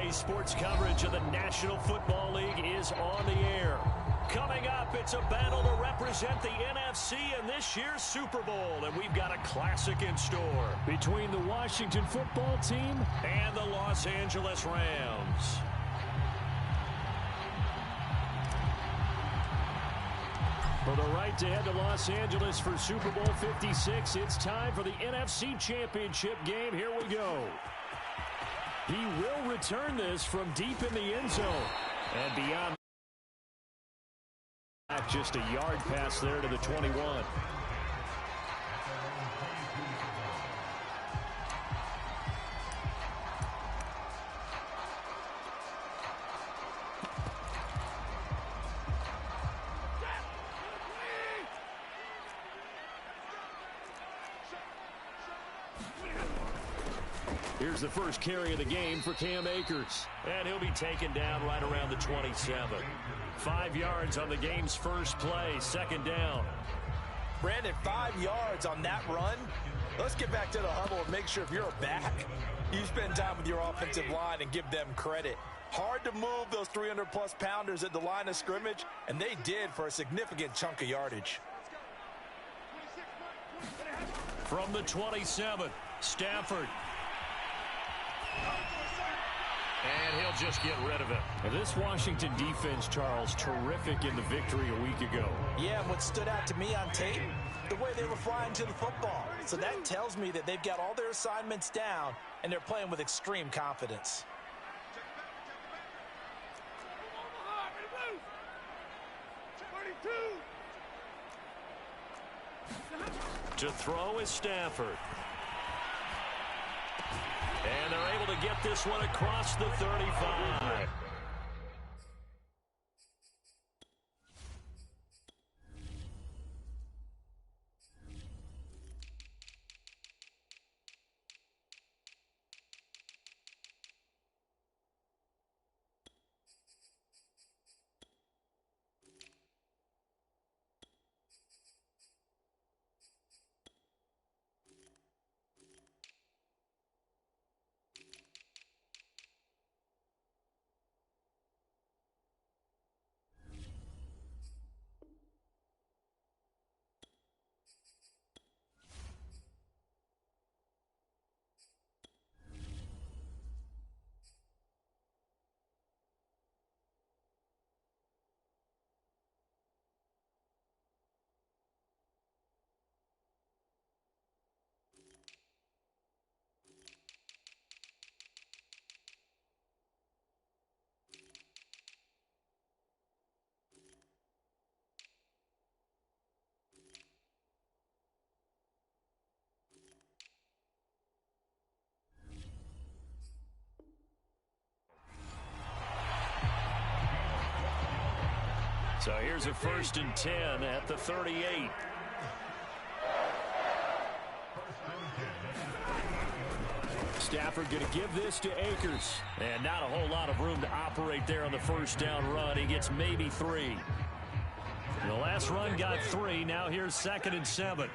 Today's sports coverage of the National Football League is on the air. Coming up, it's a battle to represent the NFC in this year's Super Bowl, and we've got a classic in store between the Washington football team and the Los Angeles Rams. For the right to head to Los Angeles for Super Bowl 56, it's time for the NFC Championship game. Here we go. He will return this from deep in the end zone. And beyond, just a yard pass there to the 21. Here's the first carry of the game for Cam Akers. And he'll be taken down right around the 27. 5 yards on the game's first play, second down. Brandon, 5 yards on that run. Let's get back to the huddle and make sure if you're back, you spend time with your offensive line and give them credit. Hard to move those 300-plus pounders at the line of scrimmage, and they did for a significant chunk of yardage. From the 27, Stafford. And he'll just get rid of it. And this Washington defense, Charles, terrific in the victory a week ago. Yeah, and what stood out to me on tape, the way they were flying to the football. So that tells me that they've got all their assignments down, and they're playing with extreme confidence. To throw is Stafford. And they're able to get this one across the 35. So here's a 1st and 10 at the 38. Stafford going to give this to Akers. And not a whole lot of room to operate there on the first down run. He gets maybe 3. The last run got 3. Now here's 2nd and 7.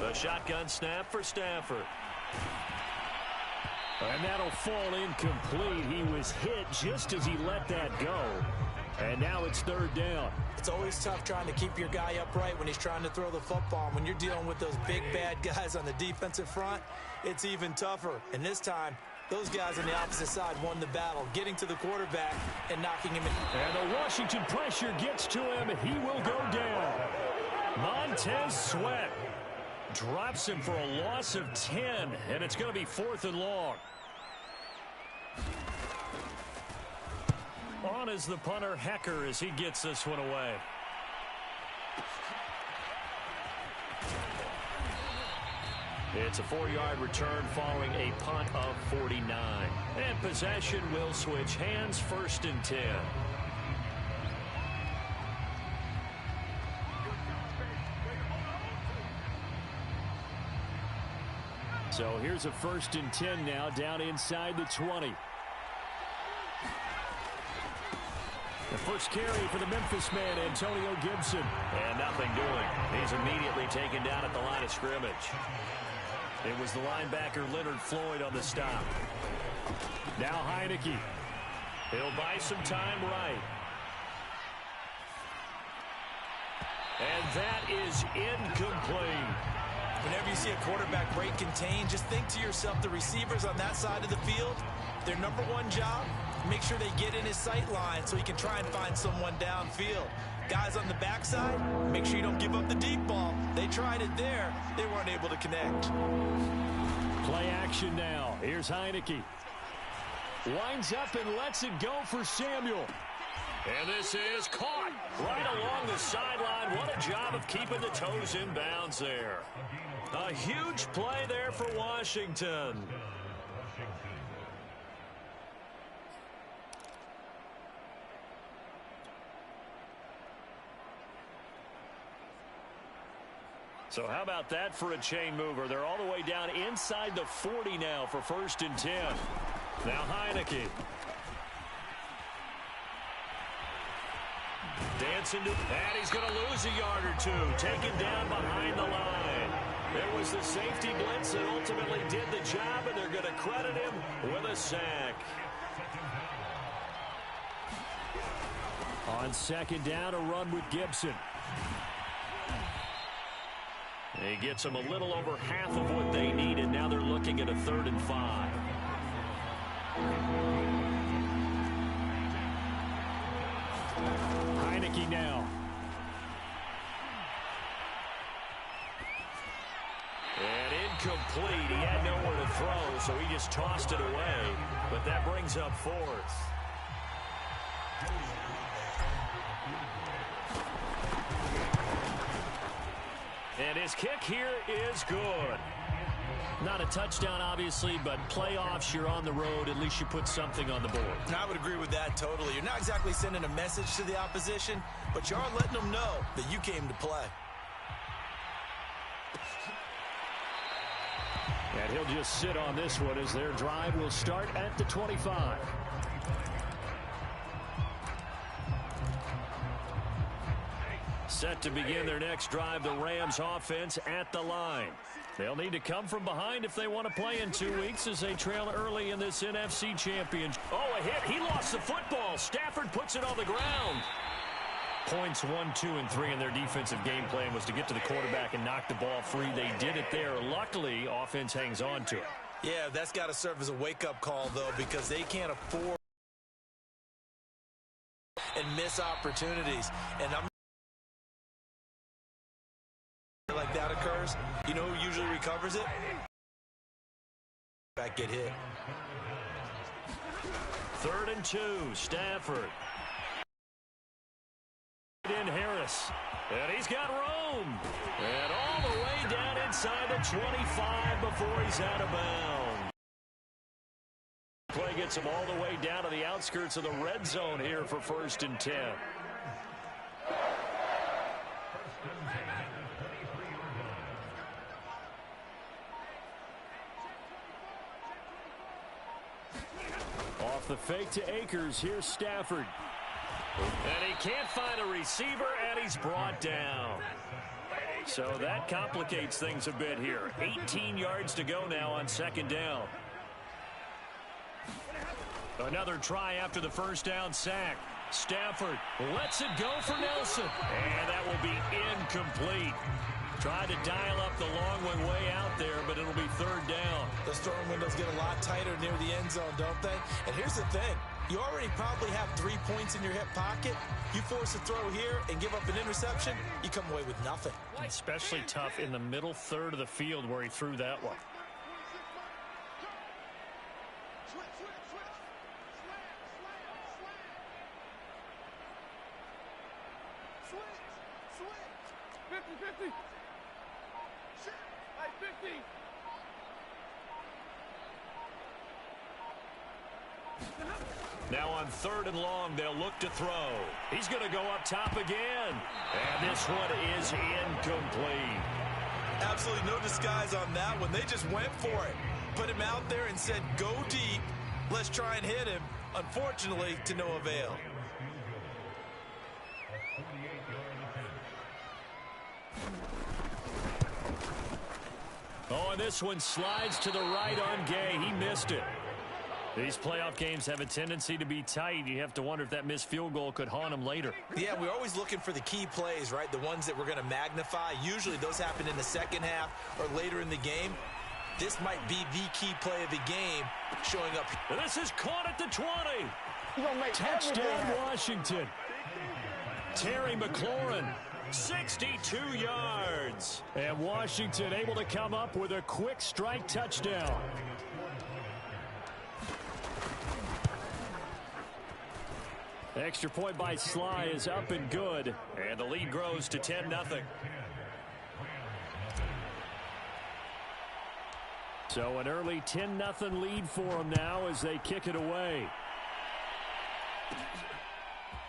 The shotgun snap for Stafford. And that'll fall incomplete. He was hit just as he let that go. And now it's 3rd down. It's always tough trying to keep your guy upright when he's trying to throw the football. When you're dealing with those big, bad guys on the defensive front, it's even tougher. And this time, those guys on the opposite side won the battle, getting to the quarterback and knocking him in. And the Washington pressure gets to him. He will go down. Montez Sweat drops him for a loss of 10, and it's going to be 4th and long. On is the punter, Hecker, as he gets this one away. It's a 4-yard return following a punt of 49. And possession will switch hands, 1st and 10. So here's a 1st and 10 now, down inside the 20. The first carry for the Memphis man, Antonio Gibson. And nothing doing. He's immediately taken down at the line of scrimmage. It was the linebacker Leonard Floyd on the stop. Now Heineke. He'll buy some time right. And that is incomplete. Whenever you see a quarterback break contain, just think to yourself, the receivers on that side of the field, their number one job, make sure they get in his sight line so he can try and find someone downfield. Guys on the backside, make sure you don't give up the deep ball. They tried it there. They weren't able to connect. Play action now. Here's Heineke. Winds up and lets it go for Samuel. And this is caught right along the sideline. What a job of keeping the toes in bounds there. A huge play there for Washington. So how about that for a chain mover? They're all the way down inside the 40 now for 1st and 10. Now Heineke. Dancing to, and he's going to lose a yard or two. Taken down behind the line. There was the safety blitz that ultimately did the job, and they're going to credit him with a sack. On 2nd down, a run with Gibson. He gets them a little over half of what they needed. Now they're looking at a 3rd and 5. Heineke now. And incomplete. He had nowhere to throw, so he just tossed it away. But that brings up 4th. And his kick here is good. Not a touchdown, obviously, but playoffs, you're on the road. At least you put something on the board. I would agree with that totally. You're not exactly sending a message to the opposition, but you are letting them know that you came to play. And he'll just sit on this one as their drive will start at the 25. Set to begin their next drive, the Rams offense at the line. They'll need to come from behind if they want to play in 2 weeks as they trail early in this NFC Championship. Oh, a hit. He lost the football. Stafford puts it on the ground. Points 1, 2, and 3 in their defensive game plan was to get to the quarterback and knock the ball free. They did it there. Luckily, offense hangs on to it. Yeah, that's got to serve as a wake-up call, though, because they can't afford and miss opportunities. And I'm like that occurs, you know who usually recovers it? Back get hit. 3rd and 2, Stafford. In Harris. And he's got room. And all the way down inside the 25 before he's out of bounds. Play gets him all the way down to the outskirts of the red zone here for 1st and 10. Off the fake to Akers, here's Stafford. And he can't find a receiver, and he's brought down. So that complicates things a bit here. 18 yards to go now on 2nd down. Another try after the 1st down sack. Stafford lets it go for Nelson. And that will be incomplete. Tried to dial up the long one way out there, but it'll be 3rd down. Those throwing windows get a lot tighter near the end zone, don't they? And here's the thing. You already probably have 3 points in your hip pocket. You force a throw here and give up an interception, you come away with nothing. Especially tough in the middle 3rd of the field where he threw that one. Now on 3rd and long, they'll look to throw. He's going to go up top again. And this one is incomplete. Absolutely no disguise on that one. They just went for it. Put him out there and said, go deep. Let's try and hit him. Unfortunately, to no avail. Oh, and this one slides to the right on Gay. He missed it. These playoff games have a tendency to be tight. You have to wonder if that missed field goal could haunt him later. Yeah, we're always looking for the key plays, right? The ones that we're going to magnify. Usually those happen in the second half or later in the game. This might be the key play of the game showing up. This is caught at the 20. Touchdown, Washington. Terry McLaurin, 62 yards. And Washington able to come up with a quick strike touchdown. Extra point by Sly is up and good. And the lead grows to 10-0. So an early 10-0 lead for them now as they kick it away.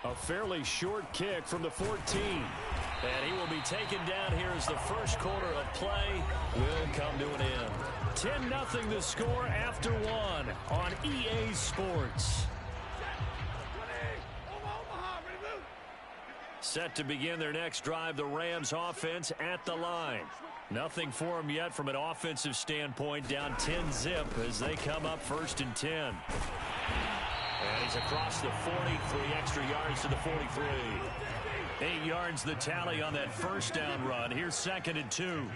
A fairly short kick from the 14. And he will be taken down here as the first quarter of play will come to an end. 10-0 the score after one on EA Sports. Set to begin their next drive, the Rams offense at the line. Nothing for them yet from an offensive standpoint, down 10-0 as they come up 1st and 10. And he's across the 40, 3 extra yards to the 43. 8 yards the tally on that first down run. Here's 2nd and 2.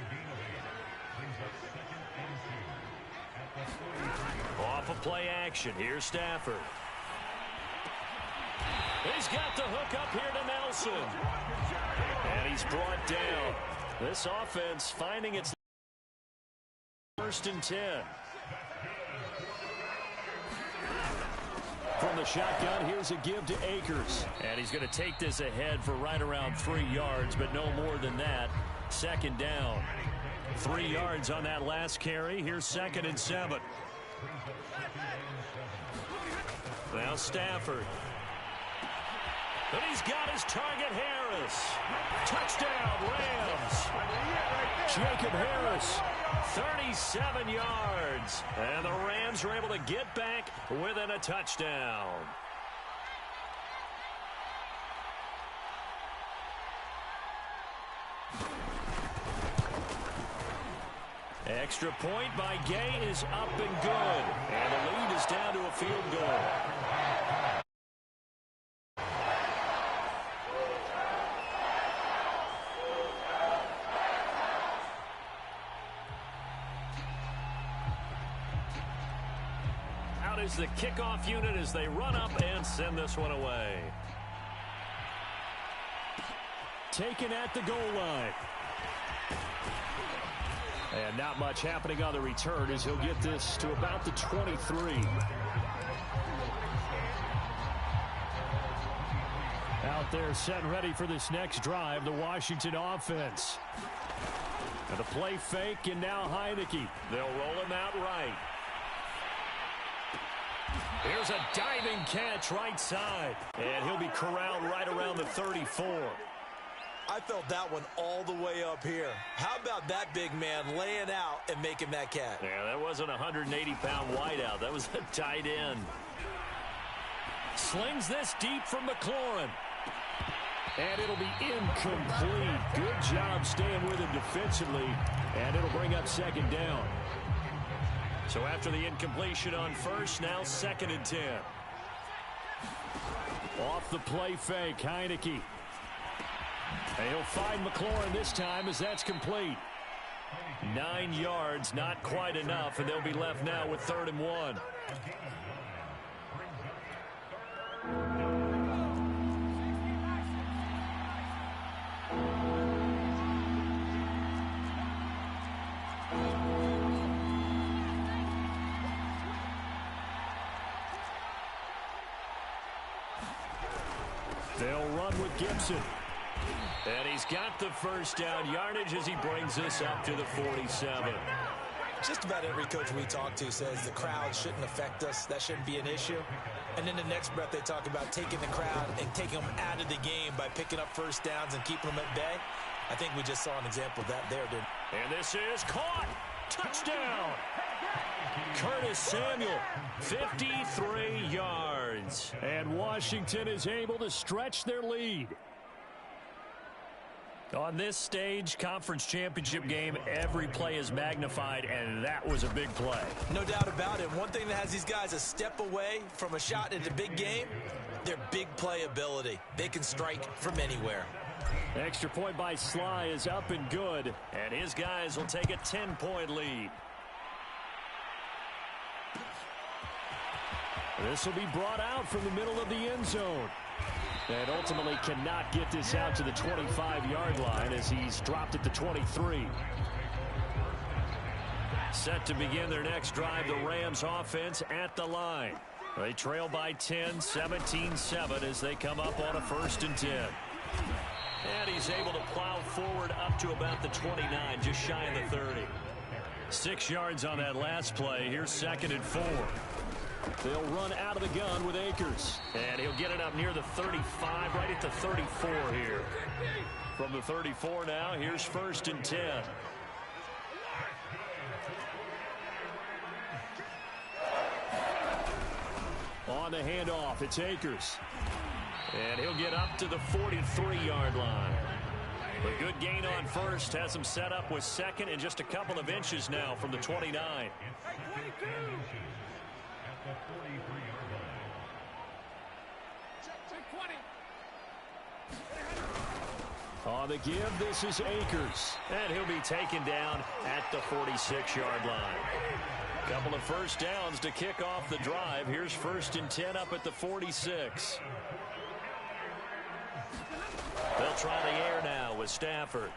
Off of play action. Here's Stafford. He's got the hook up here to Nelson. And he's brought down. This offense finding its 1st and 10. From the shotgun, here's a give to Akers. And he's going to take this ahead for right around 3 yards, but no more than that. 2nd down. 3 yards on that last carry. Here's 2nd and 7. Now Stafford. And he's got his target, Harris. Touchdown, Rams. Jacob Harris, 37 yards. And the Rams are able to get back within a touchdown. Extra point by Gay is up and good. And the lead is down to a field goal. Is the kickoff unit as they run up and send this one away. Taken at the goal line. And not much happening on the return as he'll get this to about the 23. Out there set and ready for this next drive, the Washington offense. And the play fake, and now Heineke. They'll roll him out right. Here's a diving catch right side. And he'll be corralled right around the 34. I felt that one all the way up here. How about that big man laying out and making that catch? Yeah, that wasn't a 180-pound wideout. That was a tight end. Slings this deep from McLaurin. And it'll be incomplete. Good job staying with him defensively. And it'll bring up 2nd down. So after the incompletion on first, now 2nd and 10. Off the play fake, Heineke. And he'll find McLaurin this time as that's complete. 9 yards, not quite enough, and they'll be left now with 3rd and 1. They'll run with Gibson. And he's got the first down yardage as he brings this up to the 47. Just about every coach we talk to says the crowd shouldn't affect us. That shouldn't be an issue. And in the next breath, they talk about taking the crowd and taking them out of the game by picking up first downs and keeping them at bay. I think we just saw an example of that there, didn't we? And this is caught. Touchdown. Curtis Samuel, 53 yards. And Washington is able to stretch their lead. On this stage, conference championship game, every play is magnified, and that was a big play. No doubt about it. One thing that has these guys a step away from a shot in the big game, their big play ability. They can strike from anywhere. Extra point by Sly is up and good, and his guys will take a 10-point lead. This will be brought out from the middle of the end zone. And ultimately cannot get this out to the 25-yard line as he's dropped at the 23. Set to begin their next drive, the Rams offense at the line. They trail by 10, 17-7 as they come up on a 1st and 10. And he's able to plow forward up to about the 29, just shy of the 30. 6 yards on that last play. Here's 2nd and 4. They'll run out of the gun with Akers. And he'll get it up near the 35, right at the 34 here. From the 34 now, here's 1st and 10. On the handoff, it's Akers. And he'll get up to the 43-yard line. A good gain on 1st, has him set up with 2nd and just a couple of inches now from the 29. On the give, this is Akers. And he'll be taken down at the 46-yard line. Couple of 1st downs to kick off the drive. Here's 1st and 10 up at the 46. They'll try the air now with Stafford.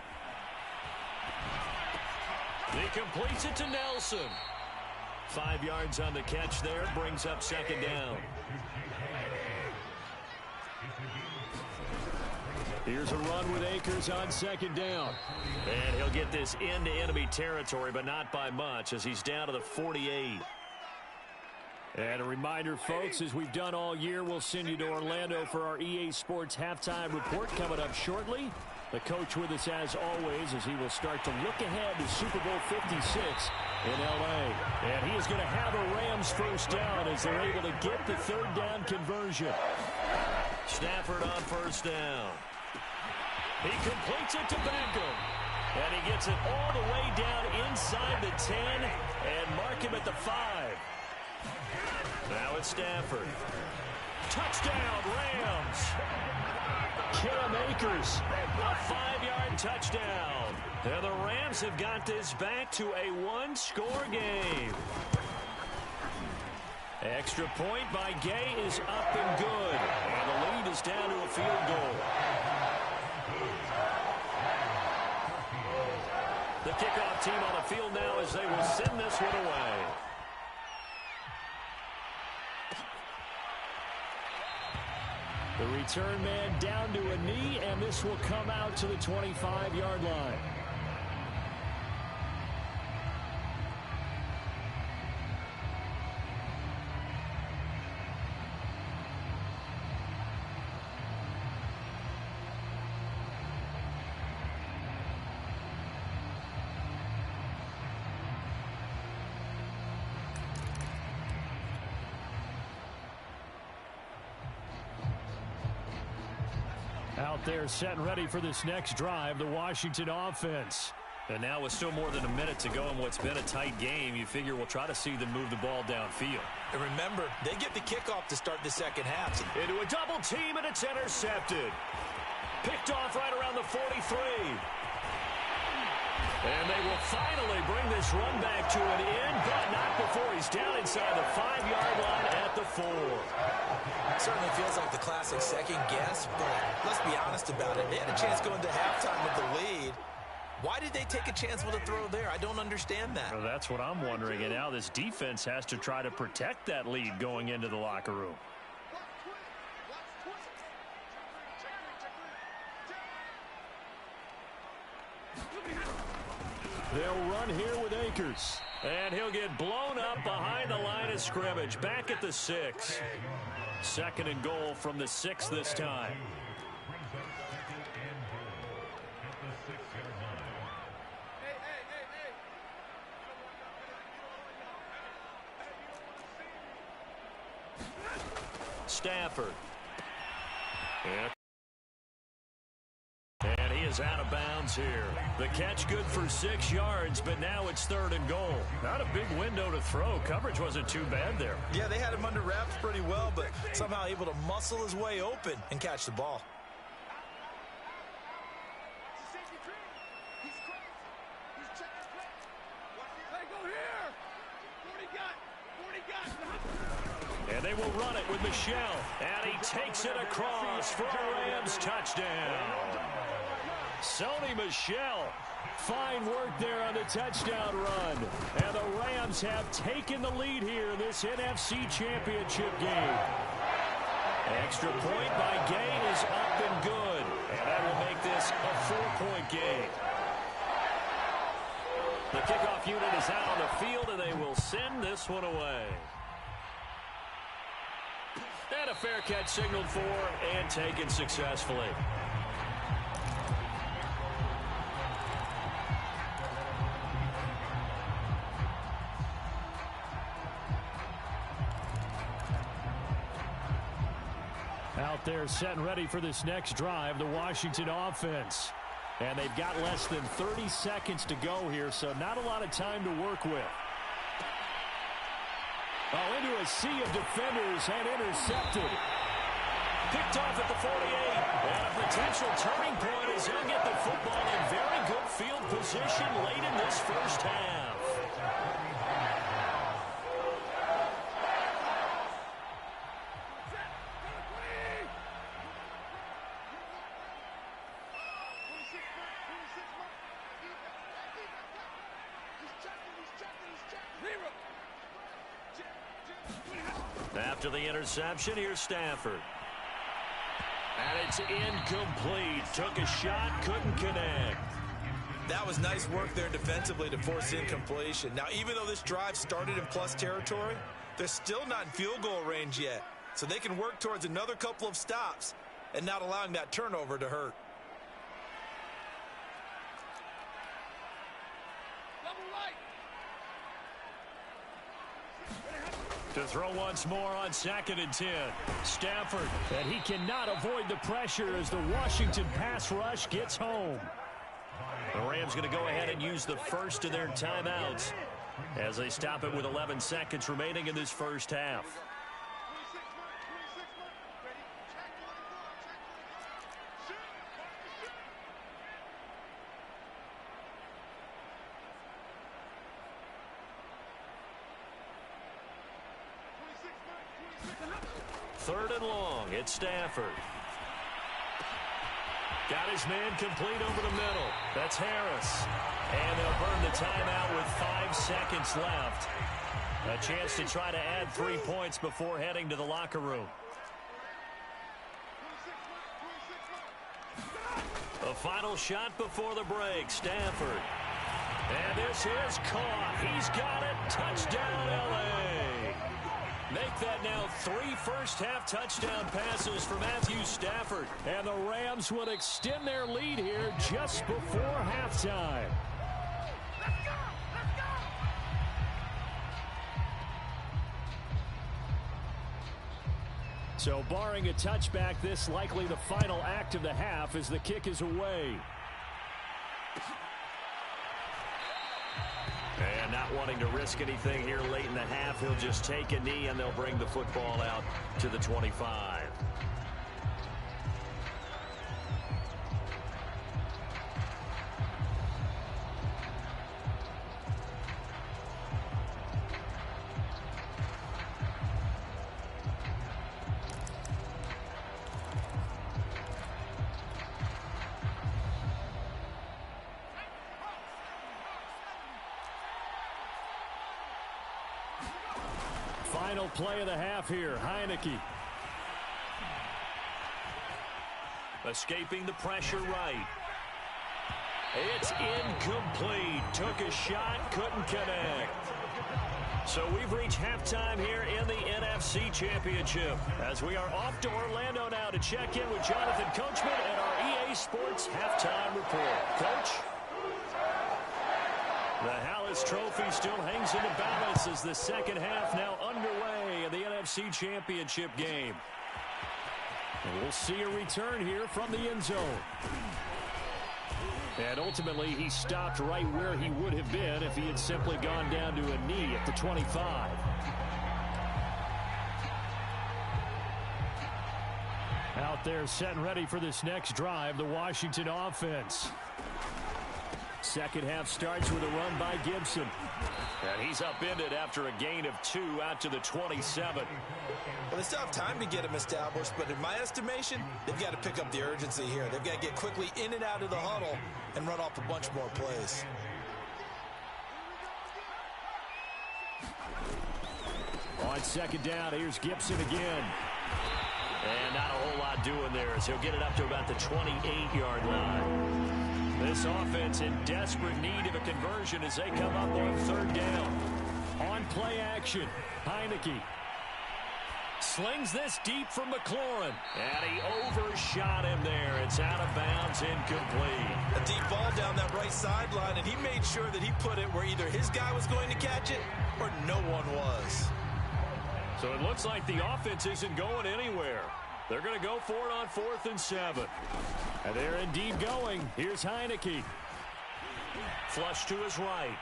He completes it to Nelson. 5 yards on the catch there, brings up 2nd down. Here's a run with Akers on 2nd down. And he'll get this into enemy territory, but not by much as he's down to the 48. And a reminder, folks, as we've done all year, we'll send you to Orlando for our EA Sports halftime report coming up shortly. The coach with us as always as he will start to look ahead to Super Bowl 56 in L.A. And he is going to have a Rams 1st down as they're able to get the 3rd down conversion. Stafford on 1st down. He completes it to Beckham. And he gets it all the way down inside the 10 and mark him at the 5. Now it's Stafford. Touchdown, Rams. Cam Akers, a 5-yard touchdown. And the Rams have got this back to a 1-score game. Extra point by Gay is up and good. And the lead is down to a field goal. The kickoff team on the field now as they will send this one away. The return man down to a knee, and this will come out to the 25-yard line. Out there set and ready for this next drive, the Washington offense. And now with still more than a minute to go in what's been a tight game, you figure we'll try to see them move the ball downfield. And remember, they get the kickoff to start the 2nd half. Into a double team, and it's intercepted. Picked off right around the 43. And they will finally bring this run back to an end, but not before he's down inside the 5-yard line at the 4. Certainly feels like the classic second guess, but let's be honest about it. They had a chance going to halftime with the lead. Why did they take a chance with a throw there? I don't understand that. Well, that's what I'm wondering. And now this defense has to try to protect that lead going into the locker room. They'll run here with Akers. And he'll get blown up behind the line of scrimmage. Back at the 6. 2nd and goal from the 6 this time. Stafford. And he is is out of bounds here. The catch good for 6 yards, but now it's 3rd and goal. Not a big window to throw. Coverage wasn't too bad there. Yeah, they had him under wraps pretty well, but somehow able to muscle his way open and catch the ball. And they will run it with Michel. And he takes it across for a Rams touchdown. Sony Michel. Fine work there on the touchdown run. And the Rams have taken the lead here in this NFC Championship game. Extra point by Gain is up and good. And that will make this a 4-point game. The kickoff unit is out on the field, and they will send this one away. And a fair catch signaled for and taken successfully. Out there set and ready for this next drive, the Washington offense. And they've got less than 30 seconds to go here, so not a lot of time to work with. Oh, into a sea of defenders and intercepted. Picked off at the 48. And a potential turning point as he'll get the football in very good field position late in this first half. After the interception, here's Stafford. And it's incomplete. Took a shot, couldn't connect. That was nice work there defensively to force incompletion. Now, even though this drive started in plus territory, they're still not in field goal range yet. So they can work towards another couple of stops and not allowing that turnover to hurt. To throw once more on 2nd and 10. Stafford, and he cannot avoid the pressure as the Washington pass rush gets home. The Rams going to go ahead and use the first of their timeouts as they stop it with 11 seconds remaining in this first half. Third and long, it's Stafford. Got his man complete over the middle. That's Harris. And they'll burn the timeout with 5 seconds left. A chance to try to add 3 points before heading to the locker room. A final shot before the break, Stafford. And this is caught. He's got it. Touchdown, L.A. Make that now 3 first-half touchdown passes for Matthew Stafford. And the Rams would extend their lead here just before halftime. So barring a touchback, this likely the final act of the half as the kick is away. And not wanting to risk anything here late in the half, he'll just take a knee and they'll bring the football out to the 25. Final play of the half here, Heineke. Escaping the pressure right. It's incomplete. Took a shot, couldn't connect. So we've reached halftime here in the NFC Championship as we are off to Orlando now to check in with Jonathan Coachman and our EA Sports halftime report. Coach? The Hallis Trophy still hangs in the balance as the second half now underway in the NFC Championship game. And we'll see a return here from the end zone. And ultimately, he stopped right where he would have been if he had simply gone down to a knee at the 25. Out there set and ready for this next drive, the Washington offense. Second half starts with a run by Gibson. And he's upended after a gain of 2 out to the 27. Well, they still have time to get him established, but in my estimation, they've got to pick up the urgency here. They've got to get quickly in and out of the huddle and run off a bunch more plays. On second down, here's Gibson again. And not a whole lot doing there as he'll get it up to about the 28-yard line. This offense in desperate need of a conversion as they come up on third down. On play action, Heineke slings this deep from McLaurin. And he overshot him there. It's out of bounds, incomplete. A deep ball down that right sideline, and he made sure that he put it where either his guy was going to catch it or no one was. So it looks like the offense isn't going anywhere. They're going to go for it on 4th and 7. And they're indeed going. Here's Heineke. Flush to his right.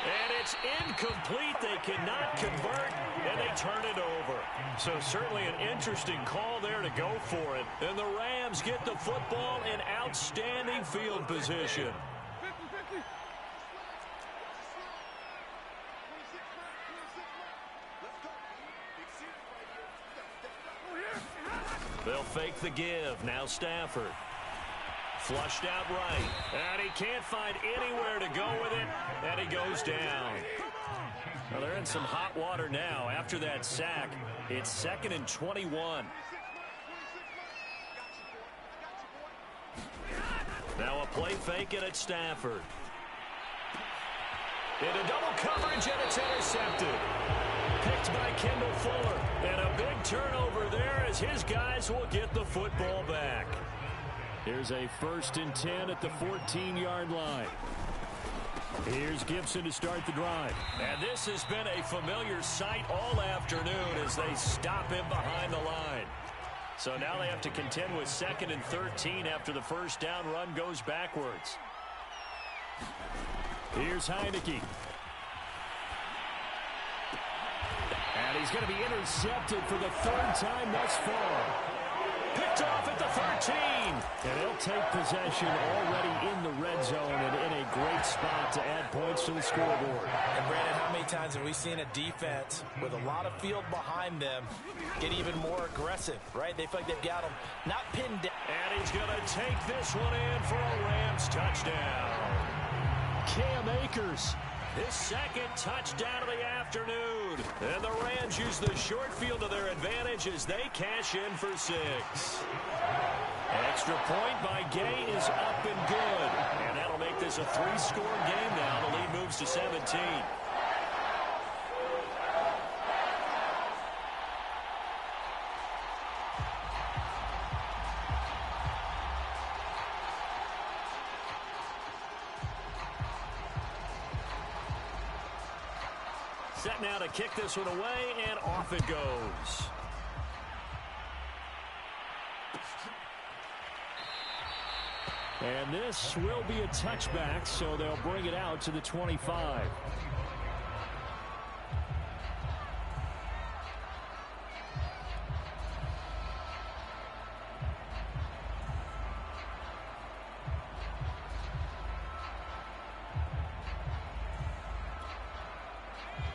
And it's incomplete. They cannot convert, and they turn it over. So certainly an interesting call there to go for it. And the Rams get the football in outstanding field position. They'll fake the give. Now Stafford. Flushed out right. And he can't find anywhere to go with it. And he goes down. Well, they're in some hot water now after that sack. It's 2nd and 21. Now a play fake and it's Stafford. Into double coverage and it's intercepted. Picked by Kendall Fuller. And a big turnover there as his guys will get the football back. Here's a 1st and 10 at the 14-yard line. Here's Gibson to start the drive. And this has been a familiar sight all afternoon as they stop him behind the line. So now they have to contend with 2nd and 13 after the first down run goes backwards. Here's Heineke. And he's going to be intercepted for the 3rd time thus far. Picked off at the 13. And they'll take possession already in the red zone and in a great spot to add points to the scoreboard. And Brandon, how many times have we seen a defense with a lot of field behind them get even more aggressive, right? They feel like they've got them not pinned down. And he's going to take this one in for a Rams touchdown. Cam Akers. His 2nd touchdown of the afternoon. And the Rams use the short field to their advantage as they cash in for 6. Extra point by Gay is up and good. And that'll make this a 3-score game now. The lead moves to 17. Set now to kick this one away, and off it goes. And this will be a touchback, so they'll bring it out to the 25.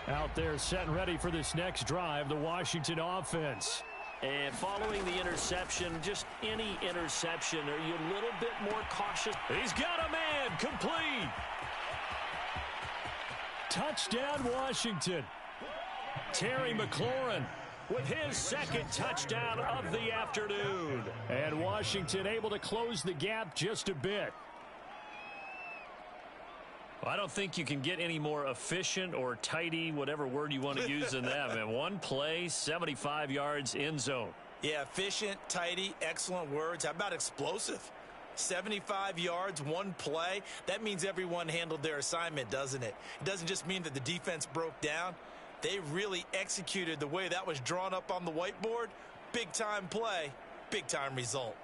Out there set and ready for this next drive, the Washington offense. And following the interception, just any interception, are you a little bit more cautious? He's got a man, complete. Touchdown, Washington. Terry McLaurin with his 2nd touchdown of the afternoon. And Washington able to close the gap just a bit. I don't think you can get any more efficient or tidy, whatever word you want to use in that. Man, one play, 75 yards, end zone. Yeah, efficient, tidy, excellent words. How about explosive? 75 yards, one play. That means everyone handled their assignment, doesn't it? It doesn't just mean that the defense broke down. They really executed the way that was drawn up on the whiteboard. Big-time play, big-time result.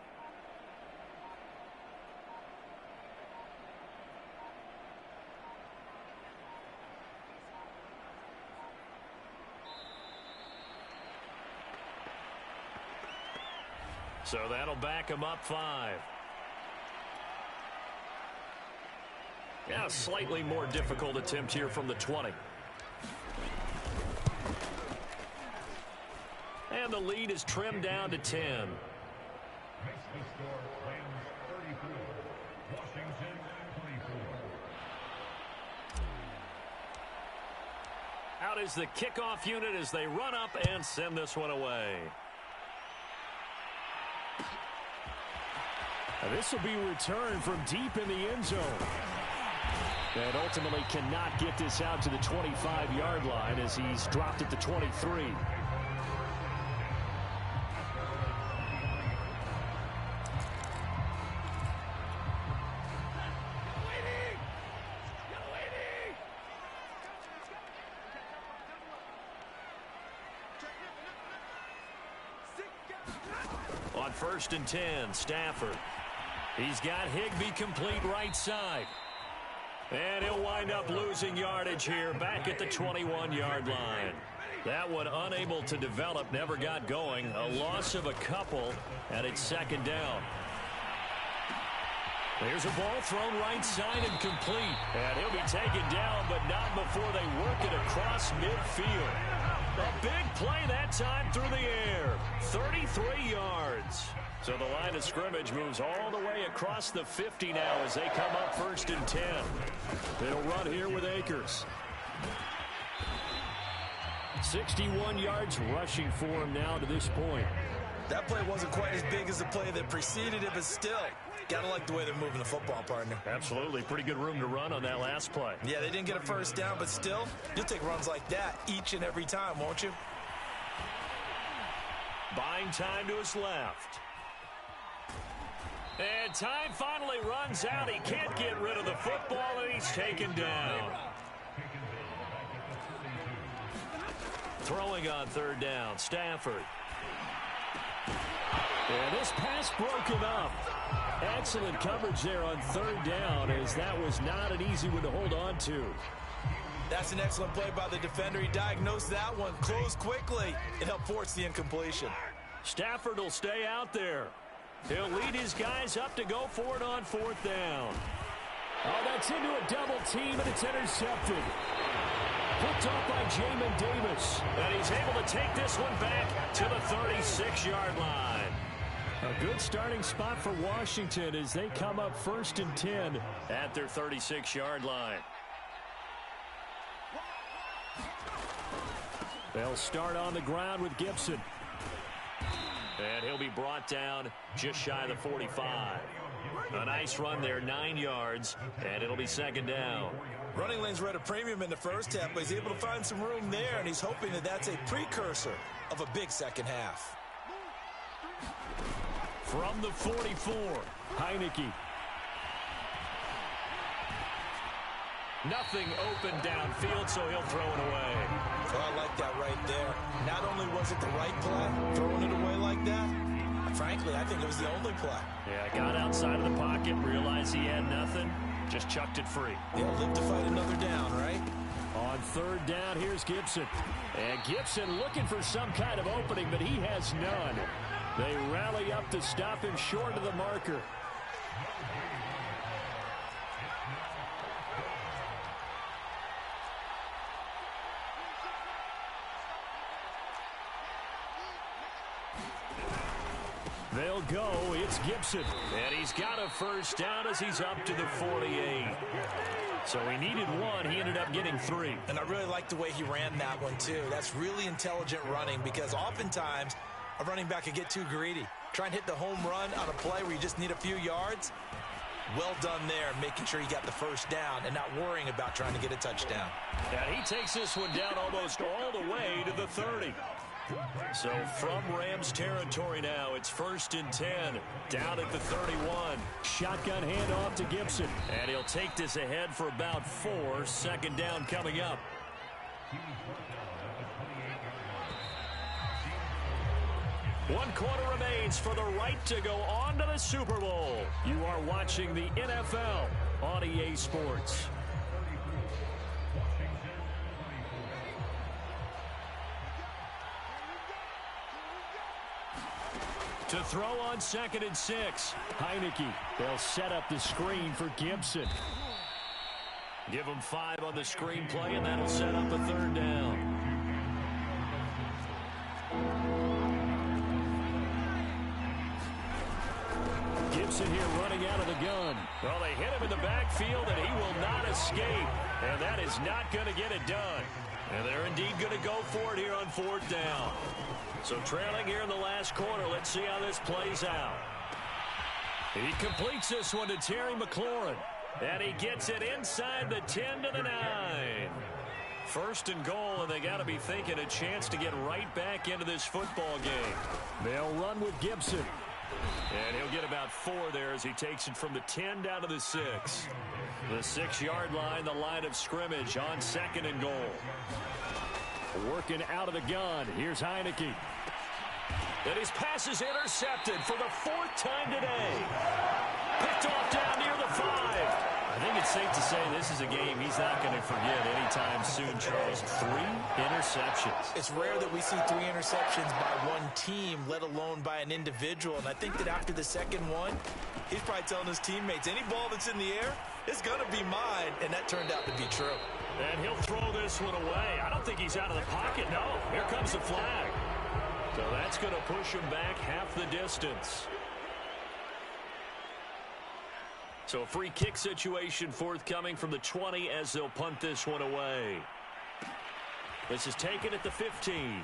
So that'll back him up 5. Yeah, slightly more difficult attempt here from the 20. And the lead is trimmed down to 10. Out is the kickoff unit as they run up and send this one away. This will be returned from deep in the end zone. And ultimately cannot get this out to the 25-yard line as he's dropped at the 23. On 1st and 10, Stafford. He's got Higbee complete right side. And he'll wind up losing yardage here back at the 21-yard line. That one unable to develop, never got going. A loss of a couple, and it's 2nd down. There's a ball thrown right side and complete. And he'll be taken down, but not before they work it across midfield. A big play that time through the air. 33 yards. So the line of scrimmage moves all the way across the 50 now as they come up 1st and 10. They'll run here with Akers. 61 yards rushing for him now to this point. That play wasn't quite as big as the play that preceded it, but still, gotta like the way they're moving the football, partner. Absolutely. Pretty good room to run on that last play. Yeah, they didn't get a first down, but still, you'll take runs like that each and every time, won't you? Buying time to his left. And time finally runs out. He can't get rid of the football, and he's taken down. Throwing on 3rd down, Stafford. And this pass broken up. Excellent coverage there on 3rd down, as that was not an easy one to hold on to. That's an excellent play by the defender. He diagnosed that one, closed quickly, and helped force the incompletion. Stafford will stay out there. He'll lead his guys up to go for it on 4th down. Oh, that's into a double team, and it's intercepted. Picked off by Jamin Davis. And he's able to take this one back to the 36-yard line. A good starting spot for Washington as they come up 1st and 10 at their 36-yard line. They'll start on the ground with Gibson. And he'll be brought down just shy of the 45. A nice run there, 9 yards, and it'll be 2nd down. Running lanes were at a premium in the first half, but he's able to find some room there, and he's hoping that that's a precursor of a big second half. From the 44, Heineke. Nothing open downfield, so he'll throw it away. Oh, I like that right there. Not only was it the right play, throwing it away like that, frankly, I think it was the only play. Yeah, got outside of the pocket, realized he had nothing, just chucked it free. They'll live to fight another down, right? On 3rd down, here's Gibson. And Gibson looking for some kind of opening, but he has none. They rally up to stop him short of the marker. They'll go. It's Gibson. And he's got a first down as he's up to the 48. So he needed 1. He ended up getting 3. And I really like the way he ran that one, too. That's really intelligent running because oftentimes a running back can get too greedy. Try and hit the home run on a play where you just need a few yards. Well done there, making sure he got the first down and not worrying about trying to get a touchdown. And he takes this one down almost all the way to the 30. So from Rams territory now, it's 1st and 10, down at the 31. Shotgun handoff to Gibson. And he'll take this ahead for about 4. 2nd down coming up. One quarter remains for the right to go on to the Super Bowl. You are watching the NFL on EA Sports. To throw on 2nd and 6. Heineke. They'll set up the screen for Gibson. Give him 5 on the screenplay, and that'll set up a 3rd down. Gibson here running out of the gun. Well, they hit him in the backfield, and he will not escape. And that is not going to get it done. And they're indeed going to go for it here on 4th down. So trailing here in the last quarter. Let's see how this plays out. He completes this one to Terry McLaurin. And he gets it inside the 10 to the 9. 1st and goal, and they got to be thinking a chance to get right back into this football game. They'll run with Gibson. And he'll get about 4 there as he takes it from the 10 down to the 6. The 6-yard line, the line of scrimmage on 2nd and goal. Working out of the gun. Here's Heineke. And his pass is intercepted for the 4th time today. Picked off down near the 5. I think it's safe to say this is a game he's not going to forget anytime soon, Charles. 3 interceptions. It's rare that we see 3 interceptions by one team, let alone by an individual. And I think that after the 2nd one, he's probably telling his teammates, any ball that's in the air, it's going to be mine. And that turned out to be true. And he'll throw this one away. I don't think he's out of the pocket. No, here comes the flag. So that's going to push him back half the distance. So a free kick situation forthcoming from the 20 as they'll punt this one away. This is taken at the 15.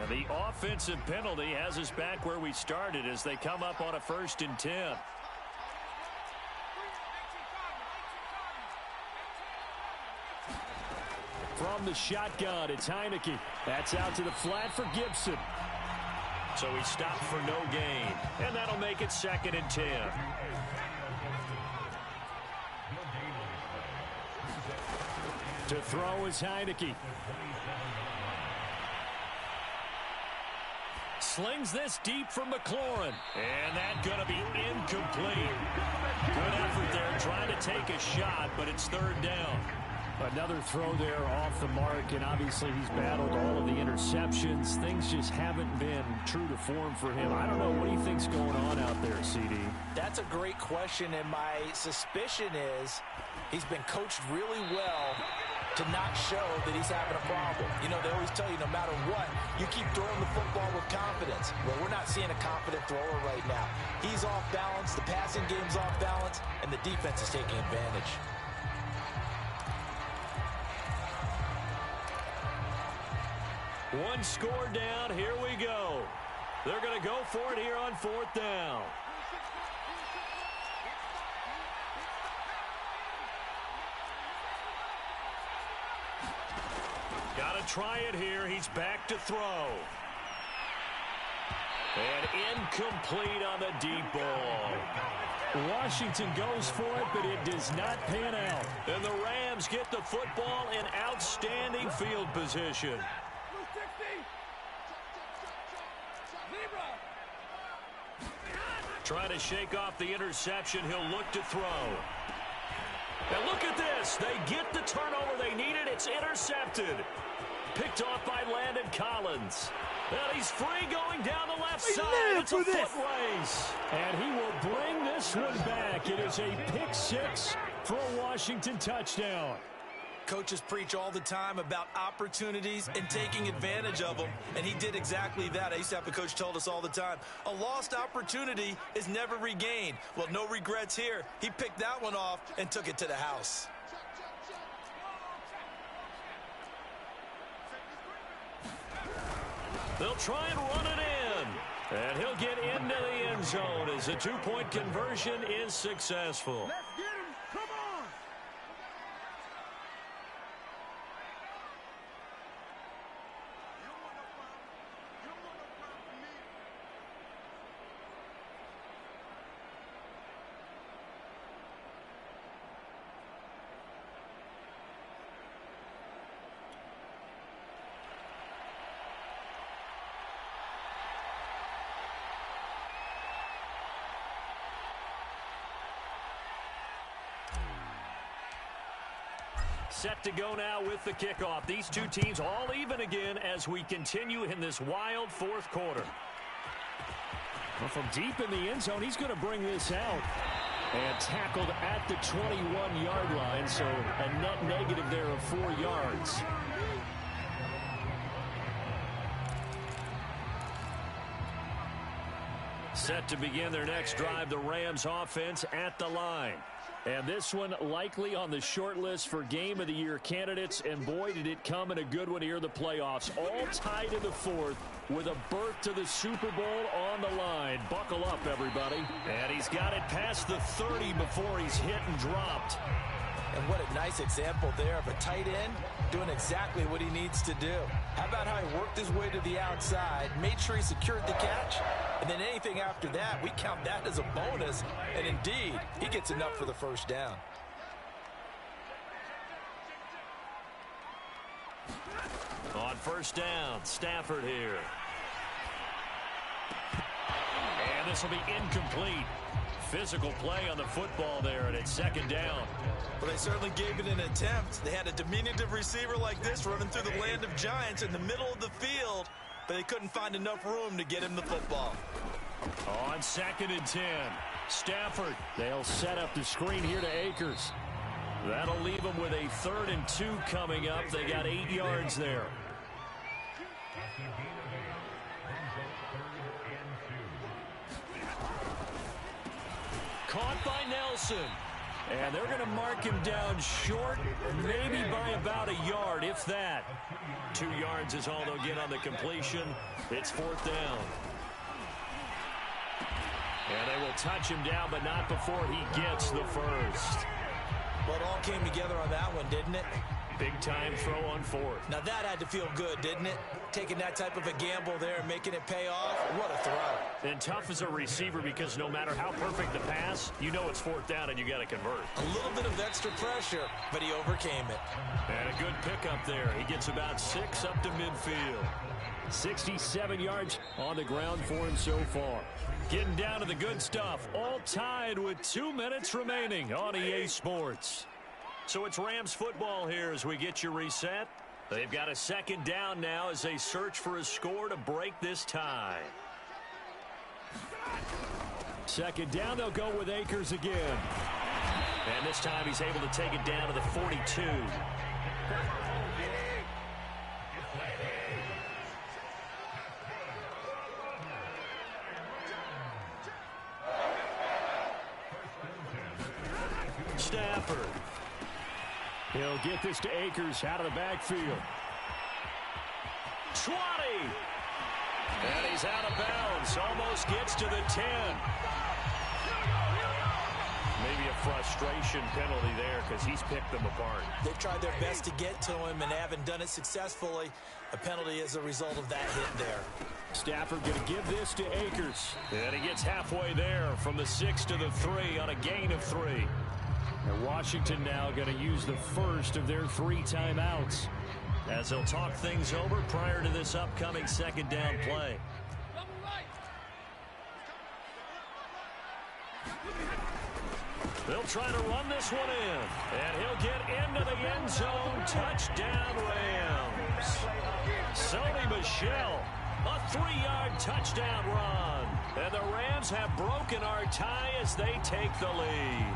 The offensive penalty has us back where we started as they come up on a 1st and 10. From the shotgun, it's Heineke. That's out to the flat for Gibson. So he stopped for no gain, and that'll make it 2nd and 10. To throw is Heineke. Slings this deep from McLaurin. And that's going to be incomplete. Good effort there trying to take a shot, but it's 3rd down. Another throw there off the mark, and obviously he's battled all of the interceptions. Things just haven't been true to form for him. I don't know. What do you think's going on out there, CD? That's a great question, and my suspicion is he's been coached really well to not show that he's having a problem. You know, they always tell you no matter what, you keep throwing the football with confidence. Well, we're not seeing a confident thrower right now. He's off balance, the passing game's off balance, and the defense is taking advantage. One score down, here we go. They're going to go for it here on 4th down. Got to try it here. He's back to throw. And incomplete on the deep ball. Washington goes for it, but it does not pan out. And the Rams get the football in outstanding field position. Trying to shake off the interception. He'll look to throw. And look at this. They get the turnover they needed. It's intercepted. Picked off by Landon Collins. And he's free going down the left side. It's a foot race. And he will bring this one back. It is a pick six for a Washington touchdown. Coaches preach all the time about opportunities and taking advantage of them, and he did exactly that. I used to have a coach told us all the time, a lost opportunity is never regained. Well, no regrets here. He picked that one off and took it to the house. They'll try and run it in. And he'll get into the end zone as the two-point conversion is successful. Let's get him. Come on. Set to go now with the kickoff. These two teams all even again as we continue in this wild fourth quarter. Well, from deep in the end zone, he's going to bring this out. And tackled at the 21-yard line, so a net negative there of 4 yards. Set to begin their next drive, the Rams offense at the line. And this one likely on the short list for Game of the Year candidates. And boy, did it come in a good one here in the playoffs. All tied in the fourth with a berth to the Super Bowl on the line. Buckle up, everybody. And he's got it past the 30 before he's hit and dropped. And what a nice example there of a tight end doing exactly what he needs to do. How about how he worked his way to the outside, made sure he secured the catch, and then anything after that, we count that as a bonus. And indeed, he gets enough for the first down. On first down, Stafford here. And this will be incomplete. Physical play on the football there, and it's second down. Well, they certainly gave it an attempt. They had a diminutive receiver like this running through the land of giants in the middle of the field, but they couldn't find enough room to get him the football. On second and 10, Stafford. They'll set up the screen here to Akers. That'll leave them with a 3rd and 2 coming up. They got 8 yards there. Caught by Nelson. And they're going to mark him down short, maybe by about a yard, if that. 2 yards is all they'll get on the completion. It's 4th down. And they will touch him down, but not before he gets the first. Well, it all came together on that one, didn't it? Big-time throw on 4th. Now that had to feel good, didn't it? Taking that type of a gamble there and making it pay off. What a throw. And tough as a receiver because no matter how perfect the pass, you know it's 4th down and you got to convert. A little bit of extra pressure, but he overcame it. And a good pickup there. He gets about 6 up to midfield. 67 yards on the ground for him so far. Getting down to the good stuff. All tied with 2 minutes remaining on EA Sports. So it's Rams football here as we get you reset. They've got a second down now as they search for a score to break this tie. Second down, they'll go with Akers again. And this time he's able to take it down to the 42. Stafford. He'll get this to Akers out of the backfield. 20. And he's out of bounds. Almost gets to the 10. Maybe a frustration penalty there because he's picked them apart. They've tried their best to get to him and haven't done it successfully. A penalty as a result of that hit there. Stafford going to give this to Akers. And he gets halfway there from the 6 to the 3 on a gain of 3. And Washington now going to use the first of their 3 timeouts, as they'll talk things over prior to this upcoming second down play. They'll try to run this one in. And he'll get into the end zone. Touchdown, Rams. Sony Michel, a 3-yard touchdown run. And the Rams have broken our tie as they take the lead.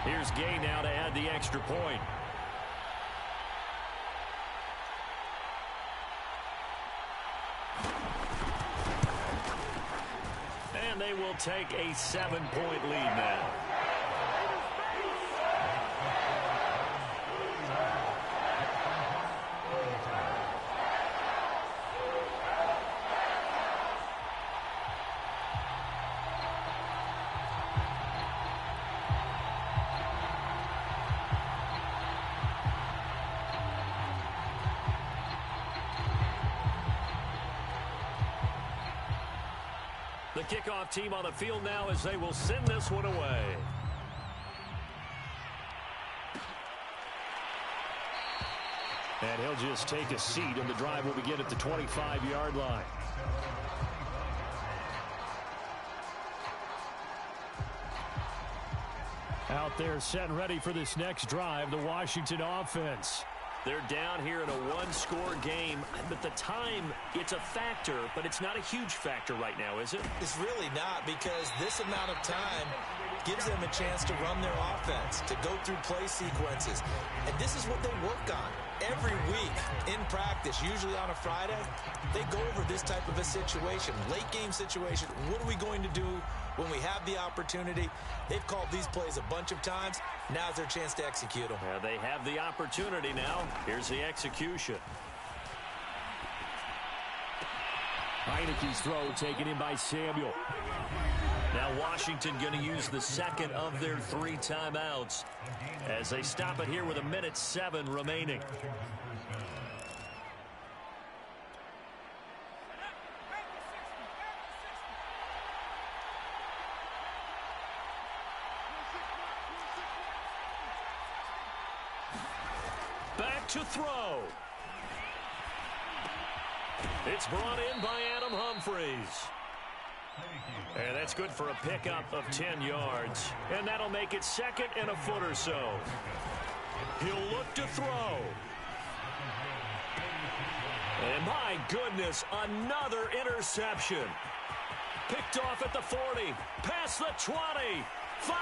Here's Gay now to add the extra point. And they will take a 7-point lead now. The kickoff team on the field now as they will send this one away. And he'll just take a seat, and the drive will begin at the 25-yard line. Out there set and ready for this next drive, the Washington offense. They're down here in a one-score game, but the time, it's a factor, but it's not a huge factor right now, is it? It's really not, because this amount of time gives them a chance to run their offense, to go through play sequences. And this is what they work on every week in practice, usually on a Friday. They go over this type of a situation, late game situation. What are we going to do when we have the opportunity? They've called these plays a bunch of times. Now's their chance to execute them. Yeah, they have the opportunity now. Here's the execution. Heineke's throw taken in by Samuel. Now Washington going to use the second of their 3 timeouts as they stop it here with 1:07 remaining. Back to throw. It's brought in by Adam Humphries. And that's good for a pickup of 10 yards. And that'll make it 2nd and a foot or so. He'll look to throw. And my goodness, another interception. Picked off at the 40. Past the 20. 5.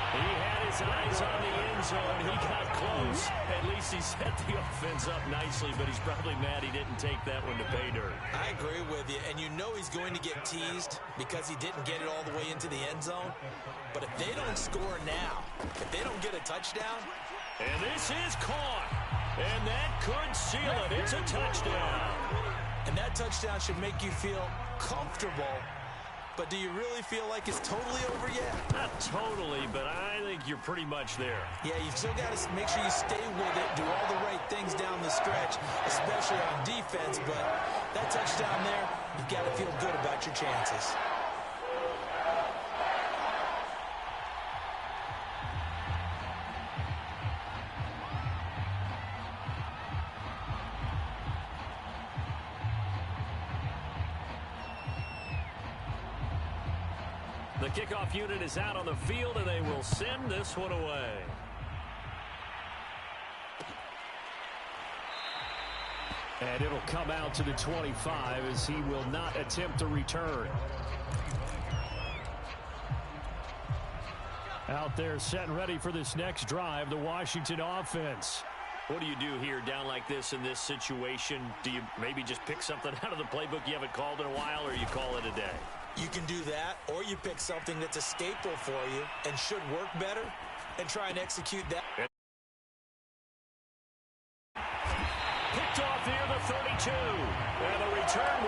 He had his eyes on the end zone. He got close. At least he set the offense up nicely, but he's probably mad he didn't take that one to pay dirt. I agree with you, and you know he's going to get teased because he didn't get it all the way into the end zone. But if they don't score now, if they don't get a touchdown. And this is caught. And that could seal it. It's a touchdown. And that touchdown should make you feel comfortable. But do you really feel like it's totally over yet? Not totally, but I think you're pretty much there. Yeah, you've still got to make sure you stay with it, do all the right things down the stretch, especially on defense. But that touchdown there, you've got to feel good about your chances. The kickoff unit is out on the field, and they will send this one away. And it'll come out to the 25 as he will not attempt a return. Out there set and ready for this next drive, the Washington offense. What do you do here down like this in this situation? Do you maybe just pick something out of the playbook you haven't called in a while, or you call it a day? You can do that, or you pick something that's a staple for you and should work better and try and execute that. picked off near the 32. And the return